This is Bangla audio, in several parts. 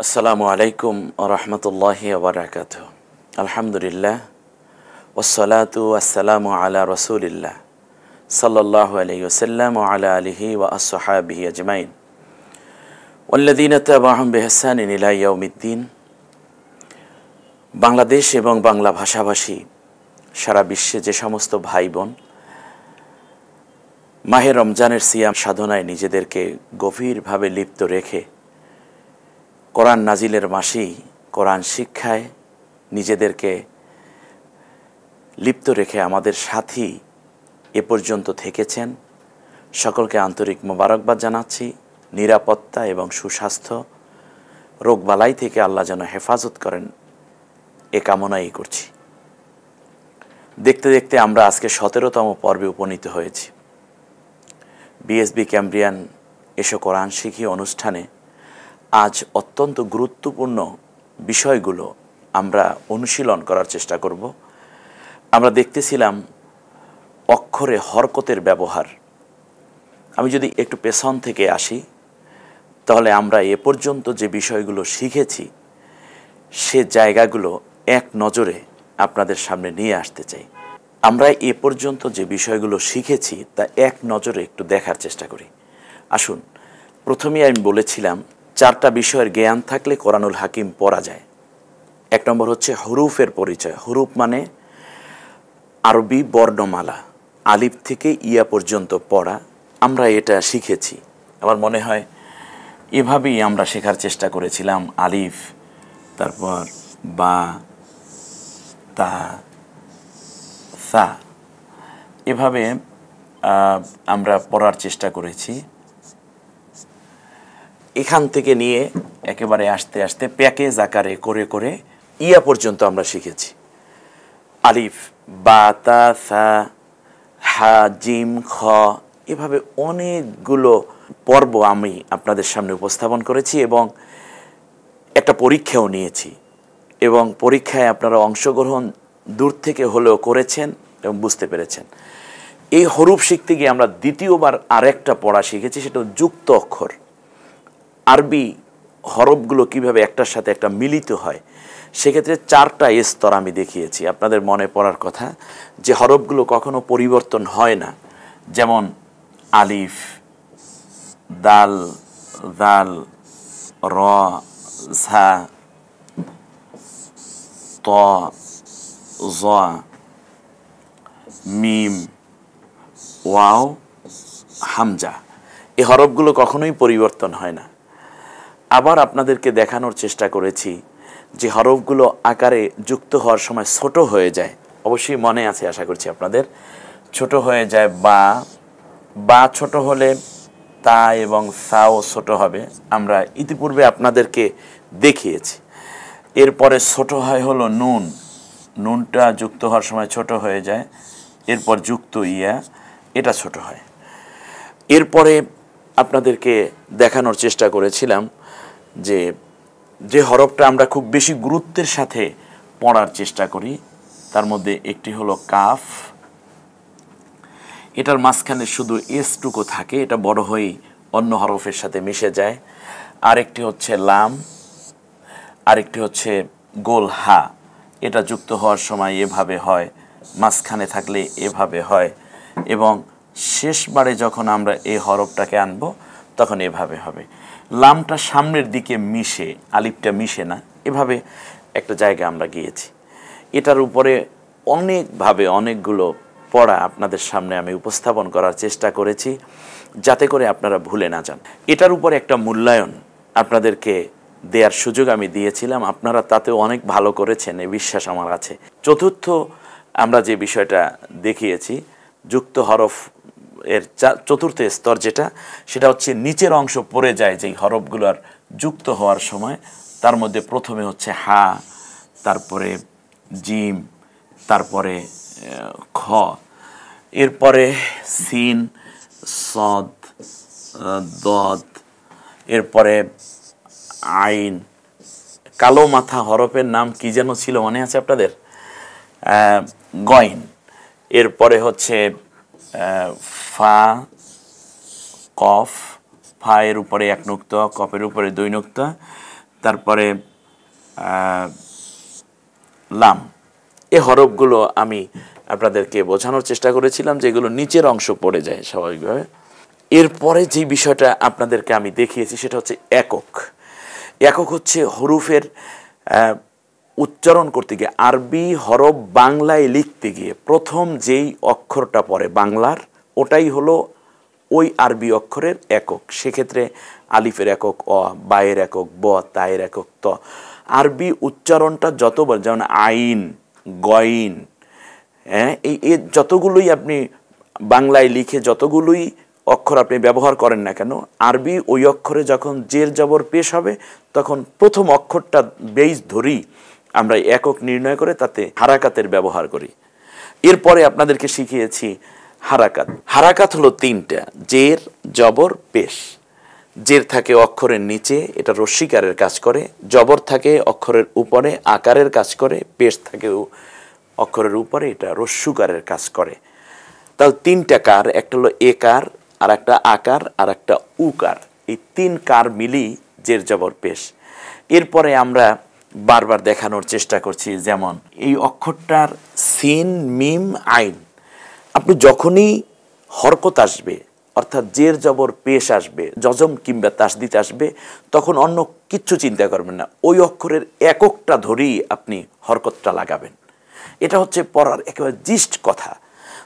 আসসালামু আলাইকুম ওয়া রাহমাতুল্লাহি ওয়া বারাকাতুহু। আলহামদুলিল্লাহ ওয়াসসালাতু ওয়াসসালামু আলা রাসূলিল্লাহ সাল্লাল্লাহু আলাইহি ওয়াসাল্লাম ওয়া আলা আলিহি ওয়া আসহাবিহি আজমাইন ওয়াল্লাযীনা তাবাউহুম বিইহসানিন ইলা ইয়াউমিদ্দিন। বাংলাদেশ এবং বাংলা ভাষাভাষী সারা বিশ্বে যে সমস্ত ভাই বোন মাহে রমজানের সিয়াম সাধনায় নিজেদেরকে গভীরভাবে লিপ্ত রেখে কোরআন নাজিলের মাসেই কোরআন শিক্ষায় নিজেদেরকে লিপ্ত রেখে আমাদের সাথী এ পর্যন্ত থেকেছেন, সকলকে আন্তরিক মোবারকবাদ জানাচ্ছি। নিরাপত্তা এবং সুস্বাস্থ্য, রোগবালাই থেকে আল্লাহ যেন হেফাজত করেন এ কামনাই করছি। দেখতে দেখতে আমরা আজকে 17তম পর্বে উপনীত হয়েছি। বিএসবি ক্যামব্রিয়ান এসো কোরআন শিখি অনুষ্ঠানে আজ অত্যন্ত গুরুত্বপূর্ণ বিষয়গুলো আমরা অনুশীলন করার চেষ্টা করব। আমরা দেখতেছিলাম অক্ষরে হরকতের ব্যবহার। আমি যদি একটু পেছন থেকে আসি তাহলে আমরা এ পর্যন্ত যে বিষয়গুলো শিখেছি সে জায়গাগুলো এক নজরে আপনাদের সামনে নিয়ে আসতে চাই। আমরা এ পর্যন্ত যে বিষয়গুলো শিখেছি তা এক নজরে একটু দেখার চেষ্টা করি। আসুন, প্রথমেই আমি বলেছিলাম 4টা বিষয়ের জ্ঞান থাকলে কোরআনুল হাকিম পড়া যায়। 1 নম্বর হচ্ছে হুরুফের পরিচয়। হুরুফ মানে আরবি বর্ণমালা, আলিফ থেকে ইয়া পর্যন্ত পড়া। আমরা এটা শিখেছি, আমার মনে হয় এভাবেই আমরা শেখার চেষ্টা করেছিলাম। আলিফ, তারপর বা, তা, সা, এভাবে আমরা পড়ার চেষ্টা করেছি। এখান থেকে নিয়ে একেবারে আস্তে আস্তে প্যাকেজ আকারে করে করে ইয়া পর্যন্ত আমরা শিখেছি। আলিফ, বা, তা, সা, হা, জিম, খ, এভাবে অনেকগুলো পর্ব আমি আপনাদের সামনে উপস্থাপন করেছি এবং একটা পরীক্ষাও নিয়েছি, এবং পরীক্ষায় আপনারা অংশগ্রহণ দূর থেকে হলেও করেছেন এবং বুঝতে পেরেছেন। এই হরুফ শিখতে গিয়ে আমরা দ্বিতীয়বার আরেকটা পড়া শিখেছি, সেটা যুক্ত অক্ষর। আরবি হরফগুলো কিভাবে একটার সাথে একটা মিলিত হয়, সেক্ষেত্রে 4টা স্তর আমি দেখিয়েছি। আপনাদের মনে পড়ার কথা যে হরফগুলো কখনো পরিবর্তন হয় না, যেমন আলিফ, দাল, জাল, র, ঝা, ত, জ, মিম, ওয়াও, হামজা। এই হরফগুলো কখনোই পরিবর্তন হয় না। আবার আপনাদেরকে দেখানোর চেষ্টা করেছি যে হরফগুলো আকারে যুক্ত হওয়ার সময় ছোট হয়ে যায়। অবশ্যই মনে আছে, আশা করছি আপনাদের। ছোট হয়ে যায় বা, বা ছোট হলে তা এবং সাও ছোট হবে, আমরা ইতিপূর্বে আপনাদেরকে দেখিয়েছি। এরপরে ছোট হয় হলো নুন, নুনটা যুক্ত হওয়ার সময় ছোট হয়ে যায়। এরপর যুক্ত ইয়া, এটা ছোট হয়। এরপরে আপনাদেরকে দেখানোর চেষ্টা করেছিলাম যে যে হরফটা আমরা খুব বেশি গুরুত্বের সাথে পড়ার চেষ্টা করি তার মধ্যে একটি হলো কাফ। এটার মাঝখানে শুধু এসটুকু থাকে, এটা বড় হয়েই অন্য হরফের সাথে মিশে যায়। আরেকটি হচ্ছে লাম, আরেকটি হচ্ছে গোল হা। এটা যুক্ত হওয়ার সময় এভাবে হয়, মাঝখানে থাকলে এভাবে হয়, এবং শেষবারে যখন আমরা এই হরফটাকে আনব তখন এভাবে হবে। লামটা সামনের দিকে মিশে, আলিফটা মিশে না, এভাবে একটা জায়গা আমরা গিয়েছি। এটার উপরে অনেকভাবে অনেকগুলো পড়া আপনাদের সামনে আমি উপস্থাপন করার চেষ্টা করেছি, যাতে করে আপনারা ভুলে না যান। এটার উপরে একটা মূল্যায়ন আপনাদেরকে দেওয়ার সুযোগ আমি দিয়েছিলাম, আপনারা তাতেও অনেক ভালো করেছেন, এই বিশ্বাস আমার আছে। চতুর্থ আমরা যে বিষয়টা দেখিয়েছি, যুক্ত হরফ এর চতুর্থ স্তর যেটা, সেটা হচ্ছে নিচের অংশ পড়ে যায় যেই হরফগুলোর যুক্ত হওয়ার সময়। তার মধ্যে প্রথমে হচ্ছে হা, তারপরে জিম, তারপরে খ, এরপরে সিন, সদ, দদ, এরপরে আইন। কালো মাথা হরফের নাম কি যেন ছিল, মনে আছে আপনাদের? গইন। এরপরে হচ্ছে ফা, কফ, ফা এর উপরে 1 নুক্তা, কফের উপরে 2 নুক্তা, তারপরে লাম। এই হরফগুলো আমি আপনাদেরকে বোঝানোর চেষ্টা করেছিলাম যে এগুলো নিচের অংশ পড়ে যায় স্বাভাবিকভাবে। এরপরে যে বিষয়টা আপনাদেরকে আমি দেখিয়েছি সেটা হচ্ছে একক। একক হচ্ছে হরফের উচ্চারণ করতে গিয়ে, আরবি হরফ বাংলায় লিখতে গিয়ে প্রথম যেই অক্ষরটা পড়ে বাংলার, ওটাই হলো ওই আরবি অক্ষরের একক। সেক্ষেত্রে আলিফের একক অ, বায়ের একক ব, তায়ের একক ত। আরবি উচ্চারণটা যতবার, যেমন আইন, গইন, হ্যাঁ, এই যতগুলোই আপনি বাংলায় লিখে যতগুলোই অক্ষর আপনি ব্যবহার করেন না কেন, আরবি ওই অক্ষরে যখন জের জবর পেশ হবে তখন প্রথম অক্ষরটা বেইস ধরি আমরা একক নির্ণয় করে তাতে হারাকাতের ব্যবহার করি। এরপরে আপনাদেরকে শিখিয়েছি হারাকাত। হারাকাত হলো তিনটা: জের, জবর, পেশ। জের থাকে অক্ষরের নিচে, এটা রস্যিকারের কাজ করে। জবর থাকে অক্ষরের উপরে, আকারের কাজ করে। পেশ থাকে অক্ষরের উপরে, এটা রস্যুকারের কাজ করে। তাহলে তিনটা কার, একটা হলো একার, আর একটা আকার, আর একটা উকার। এই তিন কার মিলি জের জবর পেশ। এরপরে আমরা বারবার দেখানোর চেষ্টা করছি, যেমন এই অক্ষরটার সিন, মিম, আইন, আপনি যখনই হরকত আসবে অর্থাৎ জের জবর পেশ আসবে, জজম কিংবা তাসদিদ আসবে, তখন অন্য কিচ্ছু চিন্তা করবেন না, ওই অক্ষরের এককটা ধরেই আপনি হরকতটা লাগাবেন। এটা হচ্ছে পড়ার একেবারে জিস্ট কথা।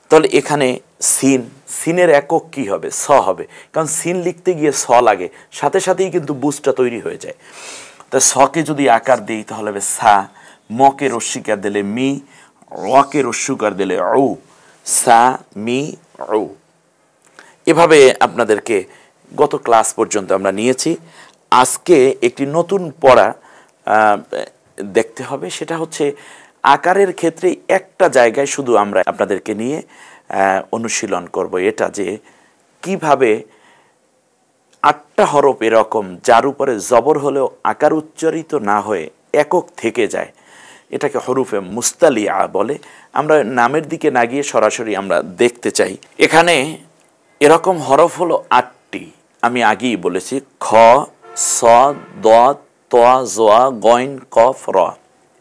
তাহলে এখানে সিন, সিনের একক কি হবে? স হবে, কারণ সিন লিখতে গিয়ে স লাগে, সাথে সাথেই কিন্তু বুঝটা তৈরি হয়ে যায়। তা সকে যদি আকার দিই তাহলে হবে সা, মকে রস্যিকার দিলে মি, রকে রস্যুকার দিলে ও, সা মি ও। এভাবে আপনাদেরকে গত ক্লাস পর্যন্ত আমরা নিয়েছি। আজকে একটি নতুন পড়া দেখতে হবে, সেটা হচ্ছে আকারের ক্ষেত্রে একটা জায়গায় শুধু আমরা আপনাদেরকে নিয়ে অনুশীলন করব, এটা যে কিভাবে 8টা হরফ এরকম যার উপরে জবর হলেও আকার উচ্চারিত না হয়ে একক থেকে যায়, এটাকে হরুফে মুস্তালিয়া বলে। আমরা নামের দিকে না গিয়ে সরাসরি আমরা দেখতে চাই। এখানে এরকম হরফ হলো 8টি, আমি আগেই বলেছি, খ, স, দ, ত, জ, গইন, কফ, র,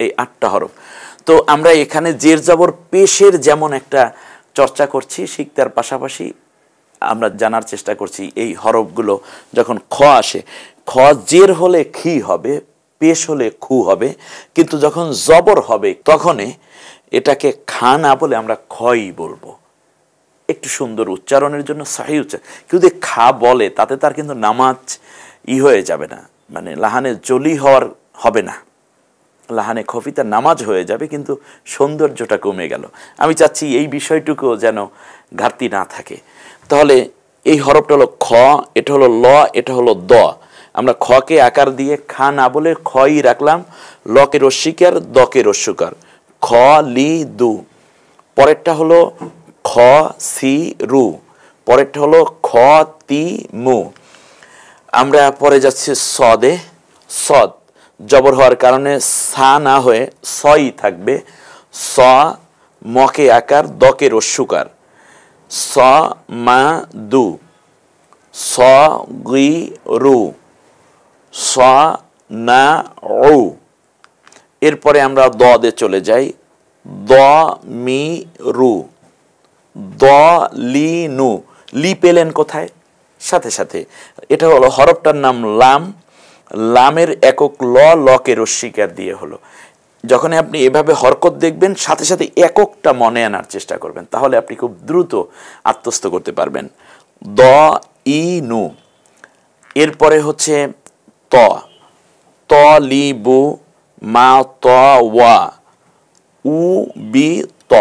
এই 8টা হরফ। তো আমরা এখানে জের জবর পেশের যেমন একটা চর্চা করছি, শিখতার পাশাপাশি আমরা জানার চেষ্টা করছি এই হরফগুলো যখন খ আসে, খ জের হলে খি হবে, পেশ হলে খু হবে, কিন্তু যখন জবর হবে তখন এটাকে খা না বলে আমরা খই বলবো, একটু সুন্দর উচ্চারণের জন্য সহি উচ্চারণ। কেউ যদি খা বলে তাতে তার কিন্তু নামাজ হয়ে যাবে না, মানে লাহানে জলি হওয়ার হবে না, লাহানে খফিতা নামাজ হয়ে যাবে, কিন্তু সৌন্দর্যটা কমে গেল। আমি চাচ্ছি এই বিষয়টুকুও যেন ঘাটতি না থাকে। তাহলে এই হরফটা হলো খ, এটা হলো ল, এটা হলো দ। আমরা খকে আকার দিয়ে খা না বলে খই রাখলাম, লকে রস্যিকার, দকে রস্যুকার, খ লি দু। পরেরটা হলো খ সি রু, পরেরটা হলো খ তি মু। আমরা পরে যাচ্ছি সদে, সদ জবর হওয়ার কারণে সা না হয়ে সই থাকবে, স মকে আকার, দকে রস্যুকার, স মা দু, স গি রু, স না ও। এরপরে আমরা দ দে চলে যাই, দ মি রু, দ লি নু। লি পেলেন কোথায়? সাথে সাথে। এটা হলো হরফটার নাম লাম, লামের একক ল, লকে রস্যিকার দিয়ে হলো। যখন আপনি এভাবে হরকত দেখবেন সাথে সাথে এককটা মনে আনার চেষ্টা করবেন, তাহলে আপনি খুব দ্রুত আত্মস্থ করতে পারবেন। দ ই নু। এরপরে হচ্ছে ত, ত লি বু, মা ত ওয়া, উ বি ত।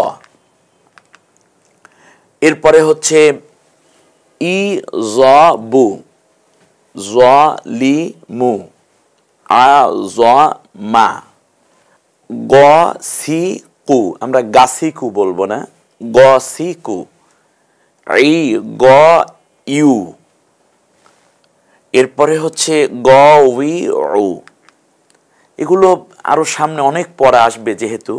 এরপরে হচ্ছে ই জ বু, জ লি মু, আ জ মা, গ সি কু। আমরা গাছি কু বলবো না, গ সি কু, ই গ ইউ। এরপরে হচ্ছে গ উই উ। এগুলো আরো সামনে অনেক পড়া আসবে, যেহেতু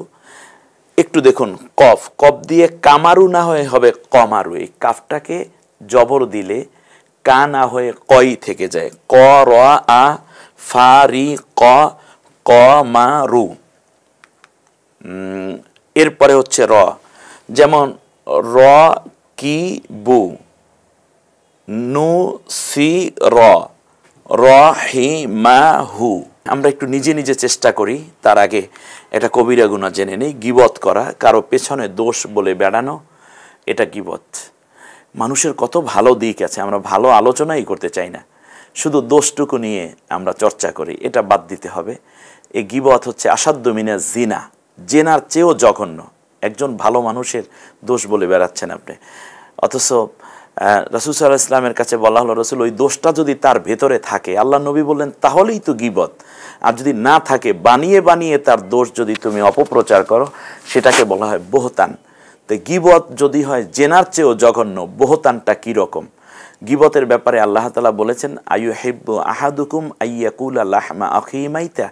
একটু দেখুন, কফ, কফ দিয়ে কামারু না হয়ে হবে কমারু। এই কাফটাকে জবর দিলে কা না হয়ে কই থেকে যায়, ক র আ ফারি ক মা রু। এরপরে হচ্ছে র, যেমন র কি বু, নু সি র, র হি মা হু। আমরা একটু নিজে নিজে চেষ্টা করি, তার আগে এটা কবিরা গুনাহ জেনে নেই। গীবত করা, কারো পেছনে দোষ বলে বেড়ানো, এটা গীবত। মানুষের কত ভালো দিক আছে, আমরা ভালো আলোচনাই করতে চাই না, শুধু দোষটুকু নিয়ে আমরা চর্চা করি, এটা বাদ দিতে হবে। এই গীবত হচ্ছে আসাধ্য মিনা জিনা, জেনার চেয়েও জঘন্য। একজন ভালো মানুষের দোষ বলে বেড়াচ্ছেন আপনি, অথচ রাসূল সাল্লাল্লাহু আলাইহি ওয়াসাল্লামের কাছে বলা হলো, রাসূল ওই দোষটা যদি তার ভেতরে থাকে, আল্লাহ নবী বললেন তাহলেই তো গীবত। আর যদি না থাকে, বানিয়ে বানিয়ে তার দোষ যদি তুমি অপপ্রচার করো, সেটাকে বলা হয় বহতান। তো গীবত যদি হয় জেনার চেয়েও জঘন্য, বহতানটা কীরকম? গীবতের ব্যাপারে আল্লাহ তাআলা বলেছেন, আইয়ুহিব্বু আহাদুকুম আইয়াকুলা লাহমা আখি মাইতা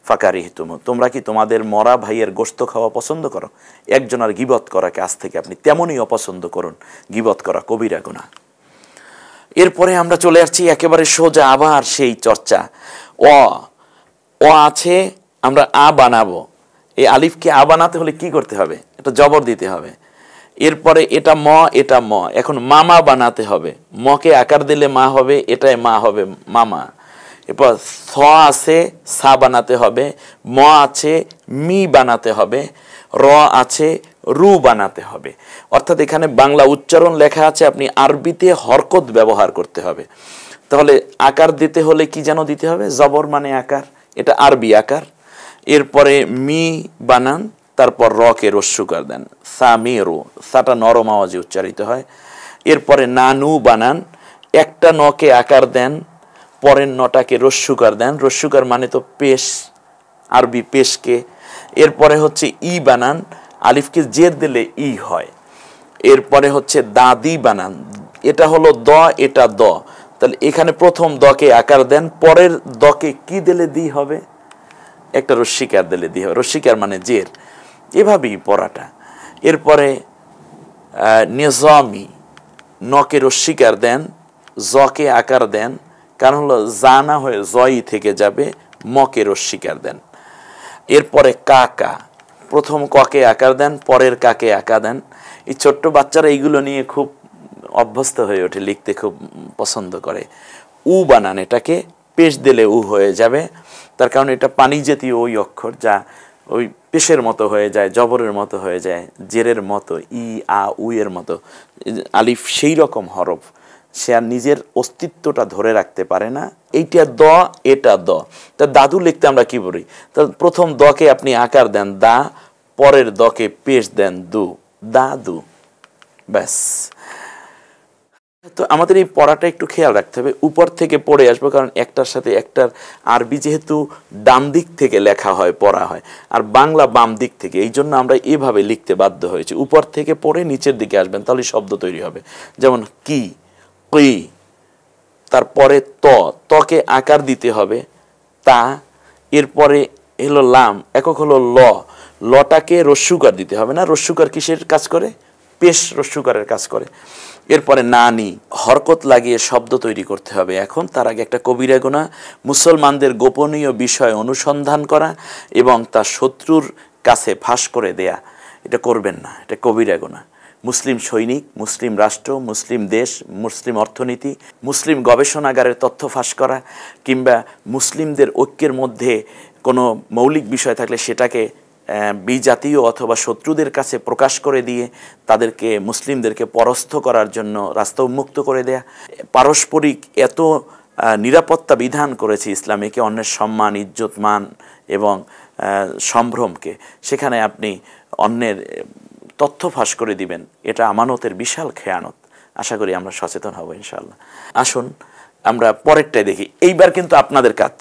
ফাকারিহতুম। তোমরা কি তোমাদের মরা ভাইয়ের গোশত খাওয়া পছন্দ করো? একজনের গীবত করাকে আজ থেকে আপনি তেমনই অপছন্দ করুন। গীবত করা কবিরা গুনাহ। এরপরে আমরা চলে আসছি একেবারে সোজা আবার সেই চর্চা। অ আছে, আমরা আ বানাবো। এই আলিফকে আ বানাতে হলে কি করতে হবে? এটা জবর দিতে হবে। এরপরে এটা ম, এটা ম, এখন মামা বানাতে হবে। মকে আকার দিলে মা হবে, এটাই মা হবে, মামা। এরপর স আছে, সা বানাতে হবে। ম আছে, মি বানাতে হবে। র আছে, রু বানাতে হবে। অর্থাৎ এখানে বাংলা উচ্চারণ লেখা আছে, আপনি আরবিতে হরকত ব্যবহার করতে হবে। তাহলে আকার দিতে হলে কি যেন দিতে হবে? জবর মানে আকার, এটা আরবি আকার। এরপরে মি বানান, তারপর রকে রস্যুকার দেন, সামিরু, সাটা নরম আওয়াজে উচ্চারিত হয়। এরপরে নানু বানান, একটা নকে আকার দেন, পরের নটাকে রস্যুকার দেন। রস্যুকার মানে তো পেশ, আরবি পেশকে। এরপরে হচ্ছে ই বানান, আলিফকে জের দিলে ই হয়। এরপরে হচ্ছে দাদি বানান, এটা হলো দ, এটা দ। তাহলে এখানে প্রথম দকে আকার দেন, পরের দকে কি দিলে দি হবে? একটা রস্যিকার দিলে দি হবে। রস্যিকার মানে জের। এভাবেই পড়াটা। এরপরে নিজামি, নকে রস্যিকার দেন, জকে আকার দেন, কারণ হলো জানা হয়ে জয়ই থেকে যাবে, মকে রস্যিকার দেন। এরপরে কাকা, প্রথম ককে আকার দেন, পরের কাকে আকার দেন। এই ছোট্ট বাচ্চারা এইগুলো নিয়ে খুব অভ্যস্ত হয়ে ওঠে, লিখতে খুব পছন্দ করে। উ বানান, এটাকে পেশ দিলে উ হয়ে যাবে, তার কারণ এটা পানি জাতীয় ওই অক্ষর, যা ওই পেশের মতো হয়ে যায়, জবরের মতো হয়ে যায়, জেরের মতো, ই আ উ এর মতো। আলিফ সেই রকম হরফ, সে আর নিজের অস্তিত্বটা ধরে রাখতে পারে না। এইটা দ, এটা দ। তা দাদু লিখতে আমরা কি বলি? তা প্রথম দকে আপনি আকার দেন দা, পরের দকে পেশ দেন দু, দাদু, ব্যাস। তো আমাদের এই পড়াটা একটু খেয়াল রাখতে হবে, উপর থেকে পড়ে আসবো, কারণ একটার সাথে একটার আরবি যেহেতু ডান দিক থেকে লেখা হয়, পড়া হয়, আর বাংলা বাম দিক থেকে, এই জন্য আমরা এভাবে লিখতে বাধ্য হয়েছি। উপর থেকে পড়ে নিচের দিকে আসবেন, তাহলে শব্দ তৈরি হবে। যেমন কি, কি, তারপরে তকে আকার দিতে হবে, তা। এরপরে হলো লাম, একক হলো ল, লটাকে রস্যুকার দিতে হবে না? রস্যুকার কিসের কাজ করে? পেশ রস্যুকারের কাজ করে। এরপরে নানি, হরকত লাগিয়ে শব্দ তৈরি করতে হবে। এখন তার আগে একটা কবিরা গুনাহ, মুসলমানদের গোপনীয় বিষয় অনুসন্ধান করা এবং তা শত্রুর কাছে ফাঁস করে দেয়া, এটা করবেন না, এটা কবিরা গুনাহ। মুসলিম সৈনিক, মুসলিম রাষ্ট্র, মুসলিম দেশ, মুসলিম অর্থনীতি, মুসলিম গবেষণাগারের তথ্য ফাঁস করা, কিংবা মুসলিমদের ঐক্যের মধ্যে কোনো মৌলিক বিষয় থাকলে সেটাকে বিজাতীয় অথবা শত্রুদের কাছে প্রকাশ করে দিয়ে তাদেরকে, মুসলিমদেরকে পরাস্ত করার জন্য রাস্তা উন্মুক্ত করে দেয়া। পারস্পরিক এত নিরাপত্তা বিধান করেছে ইসলাম, একে অন্যের সম্মান, ইজ্জত, মান এবং সম্ভ্রমকে, সেখানে আপনি অন্যের তথ্য ফাঁস করে দিবেন, এটা আমানতের বিশাল খেয়ানত। আশা করি আমরা সচেতন হব ইনশাআল্লাহ। আসুন আমরা পরেরটাই দেখি। এইবার কিন্তু আপনাদের কাজ,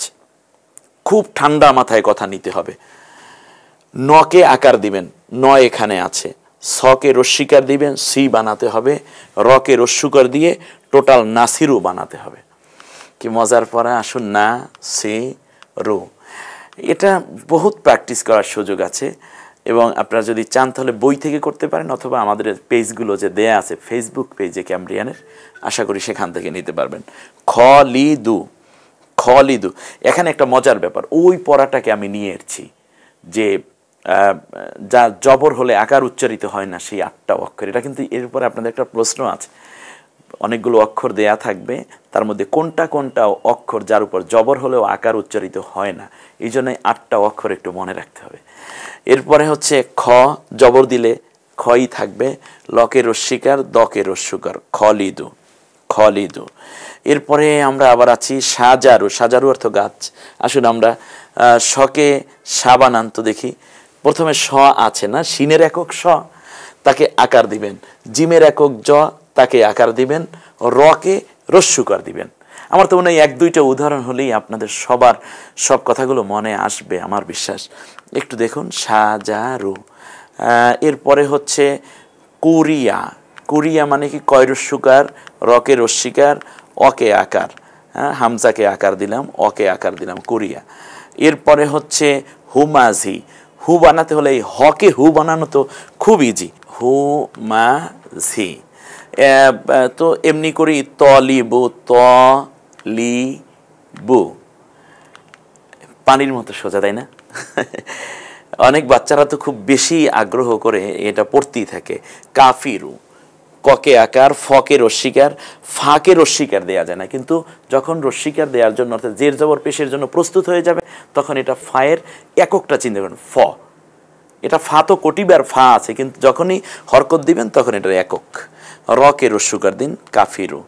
খুব ঠান্ডা মাথায় কথা নিতে হবে। নকে আকার দিবেন, ন এখানে আছে, সকে রস্যিকার দিবেন, সি বানাতে হবে, রকে রস্যুকার দিয়ে টোটাল নাসিরু বানাতে হবে। কি মজার পড়া! আসুন, না সি রু, এটা বহুত প্র্যাকটিস করার সুযোগ আছে, এবং আপনারা যদি চান তাহলে বই থেকে করতে পারেন, অথবা আমাদের পেজগুলো যে দেয়া আছে ফেসবুক পেজে ক্যামব্রিয়ানের, আশা করি সেখান থেকে নিতে পারবেন। খ লি দু, খ খলিদু। এখানে একটা মজার ব্যাপার, ওই পড়াটাকে আমি নিয়ে এসেছি যে যা জবর হলে আকার উচ্চারিত হয় না, সেই 8টা অক্ষর। এটা কিন্তু এর উপরে আপনাদের একটা প্রশ্ন আছে, অনেকগুলো অক্ষর দেয়া থাকবে, তার মধ্যে কোনটা কোনটা অক্ষর যার উপর জবর হলেও আকার উচ্চারিত হয় না, এই জন্যই 8টা অক্ষর একটু মনে রাখতে হবে। এরপরে হচ্ছে খ, জবর দিলে খই থাকবে, লকে রস্বীকার, দকে রস্যুকার, খলিদু, খলিদু। এরপরে আমরা আবার আছি সাজারু, সাজারু অর্থ গাছ। আসুন আমরা শকে সাবানান্ত দেখি। প্রথমে স আছে না, শিনের একক স, তাকে আকার দিবেন, জিমের একক জ, তাকে আকার দিবেন, রকে রস্যুকার দিবেন। আমার তো মনে হয় 1-2টা উদাহরণ হলেই আপনাদের সবার সব কথাগুলো মনে আসবে আমার বিশ্বাস। একটু দেখুন, সাজারু। এরপরে হচ্ছে কুরিয়া, কুরিয়া মানে কি কয় রস্যুকার, রকে রস্যিকার, অকে আকার, হামজাকে আকার দিলাম, অকে আকার দিলাম, কুরিয়া। এরপরে হচ্ছে হুমাঝি, হু বানাতে হলে এই হকে হু বানানো তো খুব ইজি, হুমাঝি। তো এমনি করি তলিবু, তলিবু, পানির মতো সোজা, তাই না? অনেক বাচ্চারা তো খুব বেশি আগ্রহ করে এটা পড়তেই থাকে। কাফিরু, ককে আকার, ফকে রস্বীকার, ফাকে রস্বীকার দেওয়া যায় না, কিন্তু যখন রস্বীকার দেওয়ার জন্য অর্থাৎ জের জবর পেশের জন্য প্রস্তুত হয়ে যাবে তখন এটা ফায়ের এককটা চিন্তা করেন, ফ। এটা ফা তো কোটিবার ফা আছে, কিন্তু যখনই হরকত দিবেন তখন এটার একক, রকে রস্যুকার দিন, কাফিরু।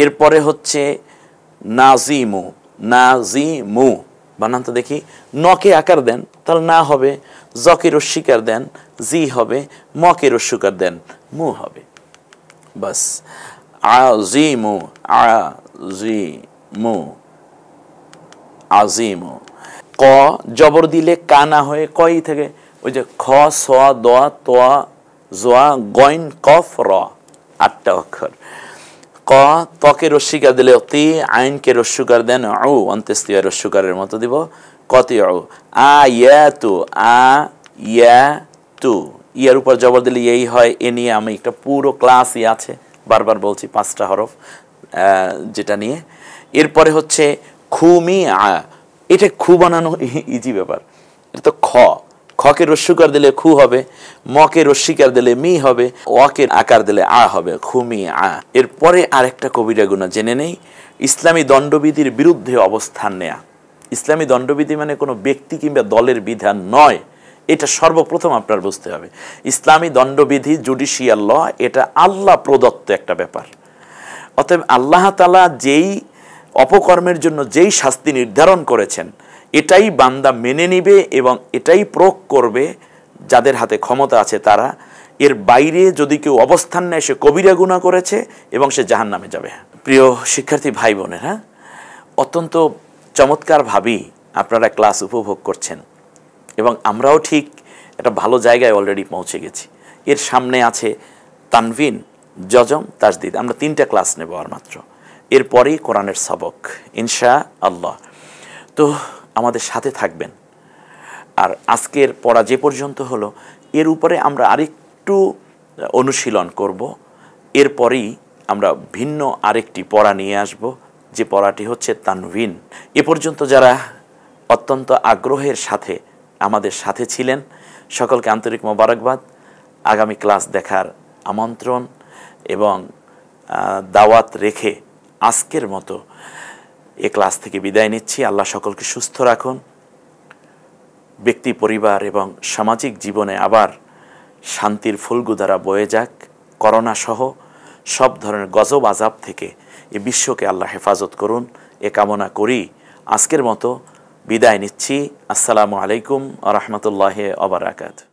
এরপরে হচ্ছে নাজিমু, নাজিমু বানান তো দেখি, নকে আকার দেন তাহলে না হবে, জকে রস্বীকার দেন জি হবে, মকে রস্যুকার দেন মু হবে, বাস। আজিমু, আজিমু, আজিমু। ক জবর দিলে কা না হয়ে কই থেকে, ওই যে খ, স, দ, ত, জোয়া, গইন, কফ, র, 8টা অক্ষর। ক, তকে রস্বীকার দিলে তি, আইনকে রস্যুকার দেন ও, অন্ত্যেষ্টিয়া রস্যুকারের মতো দিব, কতি ও। আ ইয়া তু, আ ইয়া তু, ইয়ার উপর জবর দিলে এই হয়, এ নিয়ে আমি একটা পুরো ক্লাসই আছে, বারবার বলছি 5টা হরফ যেটা নিয়ে। এরপরে হচ্ছে খুমি আ, এটা খু বানানো ইজি ব্যাপার, এটা তো খ, খকে রস্যুকার দিলে খু হবে, মকে রস্বীকার দিলে মি হবে, ওকে আকার দিলে আ হবে, খুমি আ। এরপরে আরেকটা কবিরা গুনাহ জেনে নেই, ইসলামী দণ্ডবিধির বিরুদ্ধে অবস্থান নেয়া। ইসলামী দণ্ডবিধি মানে কোনো ব্যক্তি কিংবা দলের বিধান নয়, এটা সর্বপ্রথম আপনার বুঝতে হবে। ইসলামী দণ্ডবিধি, জুডিশিয়াল ল, এটা আল্লাহ প্রদত্ত একটা ব্যাপার। অতএব আল্লাহ তাআলা যেই অপকর্মের জন্য যেই শাস্তি নির্ধারণ করেছেন এটাই বান্দা মেনে নিবে এবং এটাই প্রয়োগ করবে যাদের হাতে ক্ষমতা আছে তারা। এর বাইরে যদি কেউ অবস্থান নেয় সে কবিরা গুনাহ করেছে এবং সে জাহান্নামে যাবে। প্রিয় শিক্ষার্থী ভাই বোনেরা, অত্যন্ত চমৎকারভাবেই আপনারা ক্লাস উপভোগ করছেন এবং আমরাও ঠিক একটা ভালো জায়গায় অলরেডি পৌঁছে গেছি। এর সামনে আছে তানভিন, জজম, তাজদিদ। আমরা 3টা ক্লাস নেব আর মাত্র, এরপরেই কোরআনের সবক ইনশাআল্লাহ। তো আমাদের সাথে থাকবেন। আর আজকের পড়া যে পর্যন্ত হলো এর উপরে আমরা আরেকটু অনুশীলন করব, এরপরেই আমরা ভিন্ন আরেকটি পড়া নিয়ে আসব, যে পড়াটি হচ্ছে তানভিন। এ পর্যন্ত যারা অত্যন্ত আগ্রহের সাথে আমাদের সাথে ছিলেন সকলকে আন্তরিক মোবারকবাদ। আগামী ক্লাস দেখার আমন্ত্রণ এবং দাওয়াত রেখে আজকের মতো এ ক্লাস থেকে বিদায় নিচ্ছি। আল্লাহ সকলকে সুস্থ রাখুন, ব্যক্তি, পরিবার এবং সামাজিক জীবনে আবার শান্তির ফুলগুধারা বয়ে যাক। করোনা সহ সব ধরনের গজব আযাব থেকে এ বিশ্বকে আল্লাহ হেফাজত করুন, এ কামনা করি আজকের মতো বিদায় নিচ্ছি। আসসালামু আলাইকুম ওয়া রাহমাতুল্লাহি ওয়া বারাকাতুহু।